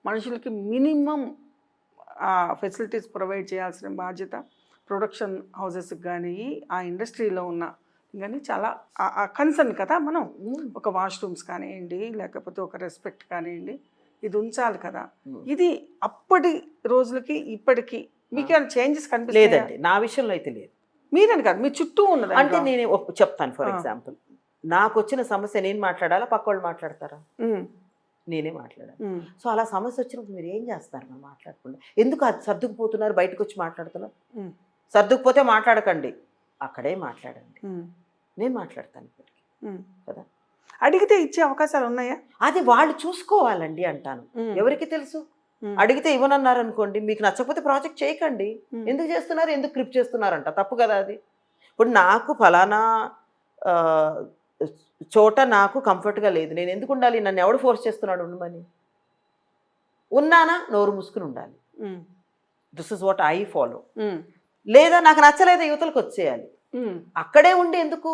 మనుషులకి minimum facilities provide చేయాల్సిన బాధ్యత ప్రొడక్షన్ హౌసెస్కి కానీ ఆ ఇండస్ట్రీలో ఉన్న కానీ చాలా కన్సర్న్ కదా మనం. ఒక వాష్రూమ్స్ కానివ్వండి, లేకపోతే ఒక రెస్పెక్ట్ కానివ్వండి, ఇది ఉంచాలి కదా. ఇది అప్పటి రోజులకి ఇప్పటికి మీకు ఏమైనా చేంజెస్ కనిపిస్తాయి? లేదండి, నా విషయంలో అయితే లేదు. మీరని కాదు, మీ చుట్టూ ఉన్నది. అంటే నేను చెప్తాను. ఫర్ ఎగ్జాంపుల్, నాకు వచ్చిన సమస్య నేను మాట్లాడాలా, పక్క వాళ్ళు మాట్లాడతారా? నేనే మాట్లాడాను. సో అలా సమస్య వచ్చినప్పుడు మీరు ఏం చేస్తారు? మనం మాట్లాడకుండా ఎందుకు అది సర్దుకుపోతున్నారు, బయటకు వచ్చి మాట్లాడుతున్నారు? సర్దుకుపోతే మాట్లాడకండి, అక్కడే మాట్లాడండి. నేను మాట్లాడతాను ఇప్పటికీ కదా. అడిగితే ఇచ్చే అవకాశాలు ఉన్నాయా? అది వాళ్ళు చూసుకోవాలండి అంటాను. ఎవరికి తెలుసు? అడిగితే ఇవ్వనన్నారు అనుకోండి, మీకు నచ్చకపోతే ప్రాజెక్ట్ చేయకండి. ఎందుకు చేస్తున్నారు, ఎందుకు క్రిప్ చేస్తున్నారంట, తప్పు కదా అది. ఇప్పుడు నాకు ఫలానా చోట నాకు కంఫర్ట్గా లేదు, నేను ఎందుకు ఉండాలి? నన్ను ఎవడు ఫోర్స్ చేస్తున్నాడు ఉండమని? ఉన్నానా, నోరు మూసుకుని ఉండాలి. This is what I follow. లేదా నాకు నచ్చలేదు, యువతలకు వచ్చేయాలి. అక్కడే ఉండి ఎందుకు